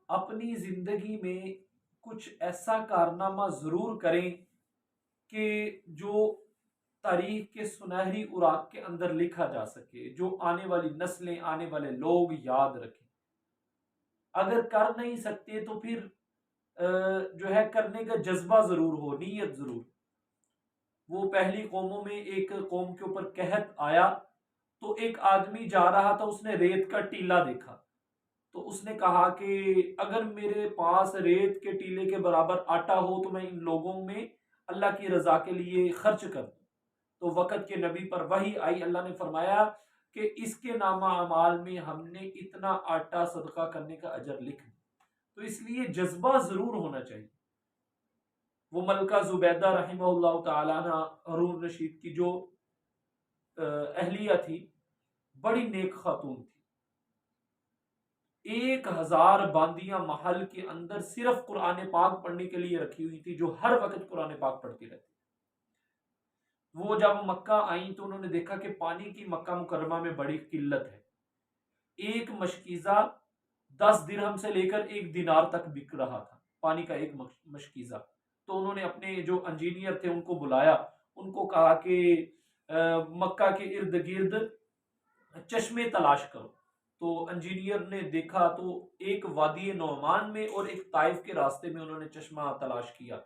اپنی زندگی میں کچھ ایسا کارنامہ ضرور کریں کہ جو تاریخ کے سنہری اوراق کے اندر لکھا جا سکے، جو آنے والی نسلیں، آنے والے لوگ یاد رکھیں۔ اگر کر نہیں سکتے تو پھر جو ہے کرنے کا جذبہ ضرور ہو، نیت ضرور۔ وہ پہلی قوموں میں ایک قوم کے اوپر قحط آیا تو ایک آدمی جا رہا تھا، اس نے ریت کا ٹیلا دیکھا تو اس نے کہا کہ اگر میرے پاس ریت کے ٹیلے کے برابر آٹا ہو تو میں ان لوگوں میں اللہ کی رضا کے لیے خرچ کر دوں۔ تو وقت کے نبی پر وحی آئی، اللہ نے فرمایا کہ اس کے نامہ اعمال میں ہم نے اتنا آٹا صدقہ کرنے کا اجر لکھ دیا۔ تو اس لیے جذبہ ضرور ہونا چاہیے۔ وہ ملکہ زبیدہ رحمہ اللہ تعالی عنہ، ہارون رشید کی جو اہلیہ تھی، بڑی نیک خاتون تھی۔ 1000 باندیاں محل کے اندر صرف قرآن پاک پڑھنے کے لیے رکھی ہوئی تھی، جو ہر وقت قرآن پاک پڑھتی رہتی۔ وہ جب مکہ آئیں تو انہوں نے دیکھا کہ پانی کی مکہ مکرمہ میں بڑی قلت ہے۔ ایک مشکیزہ 10 درہم سے لے کر 1 دینار تک بک رہا تھا، پانی کا ایک مشکیزہ۔ تو انہوں نے اپنے جو انجینئر تھے ان کو بلایا، ان کو کہا کہ مکہ کے ارد گرد چشمے تلاش کرو۔ تو انجینئر نے دیکھا تو ایک وادی نعمان میں اور ایک طائف کے راستے میں انہوں نے چشمہ تلاش کیا۔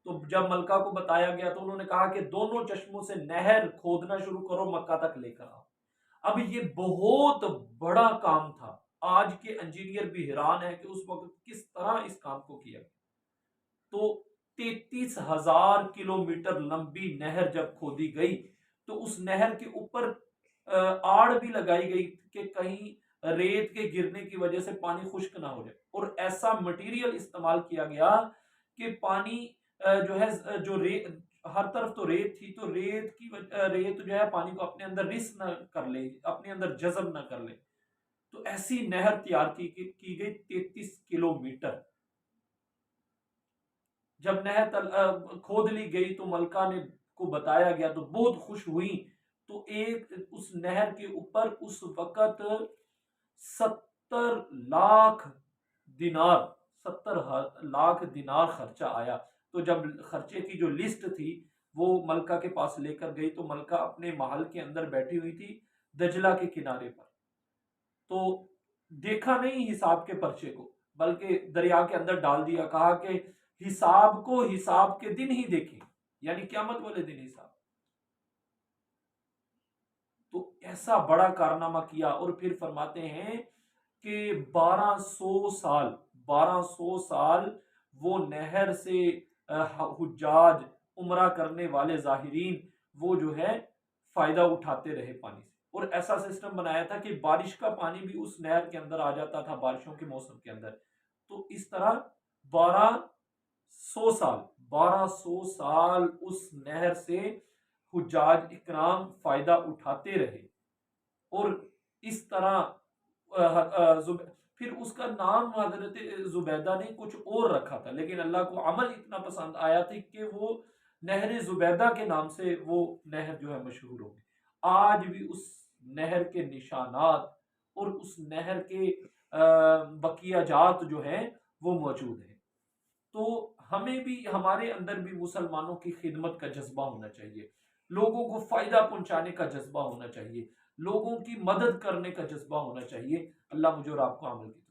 تو جب ملکہ کو بتایا گیا تو انہوں نے کہا کہ دونوں چشموں سے نہر کھودنا شروع کرو، مکہ تک لے کر آؤ۔ اب یہ بہت بڑا کام تھا، آج کے انجینئر بھی حیران ہے کہ اس وقت کس طرح اس کام کو کیا گیا۔ تو 33,000 کلومیٹر لمبی نہر جب کھودی گئی تو اس نہر کے اوپر آڑ بھی لگائی گئی کہ کہیں ریت کے گرنے کی وجہ سے پانی خشک نہ ہو جائے، اور ایسا مٹیریل استعمال کیا گیا کہ پانی جو ہے ہر طرف تو ریت تھی، تو ریت جو ہے پانی کو اپنے اندر رس نہ کر لے، اپنے اندر جذب نہ کر لے۔ تو ایسی نہر تیار کی گئی 33 کلومیٹر۔ جب نہر کھود لی گئی تو ملکہ نے کو بتایا گیا تو بہت خوش ہوئی۔ تو ایک اس نہر کے اوپر اس وقت 70 لاکھ دینار 70 لاکھ دینار خرچہ آیا۔ تو جب خرچے کی جو لسٹ تھی وہ ملکہ کے پاس لے کر گئی تو ملکہ اپنے محل کے اندر بیٹھی ہوئی تھی دجلہ کے کنارے پر۔ تو دیکھا نہیں حساب کے پرچے کو، بلکہ دریا کے اندر ڈال دیا، کہا کہ حساب کو حساب کے دن ہی دیکھیں، یعنی قیامت والے دن حساب۔ تو ایسا بڑا کارنامہ کیا، اور پھر فرماتے ہیں کہ 1200 سال وہ نہر سے حجاج عمرہ کرنے والے ظاہرین وہ جو ہے فائدہ اٹھاتے رہے پانی سے، اور ایسا سسٹم بنایا تھا کہ بارش کا پانی بھی اس نہر کے اندر آ جاتا تھا بارشوں کے موسم کے اندر۔ تو اس طرح 1200 سال اس نہر سے حجاج اکرام فائدہ اٹھاتے رہے، اور اس طرح پھر اس کا نام حضرت زبیدہ نے کچھ اور رکھا تھا، لیکن اللہ کو عمل اتنا پسند آیا تھا کہ وہ نہر زبیدہ کے نام سے وہ نہر جو ہے مشہور ہو گئی۔ آج بھی اس نہر کے نشانات اور اس نہر کے بقیہ جات جو ہیں وہ موجود ہیں۔ تو ہمیں بھی، ہمارے اندر بھی مسلمانوں کی خدمت کا جذبہ ہونا چاہیے، لوگوں کو فائدہ پہنچانے کا جذبہ ہونا چاہیے، لوگوں کی مدد کرنے کا جذبہ ہونا چاہیے۔ اللہ مجھے اور آپ کو عمل کی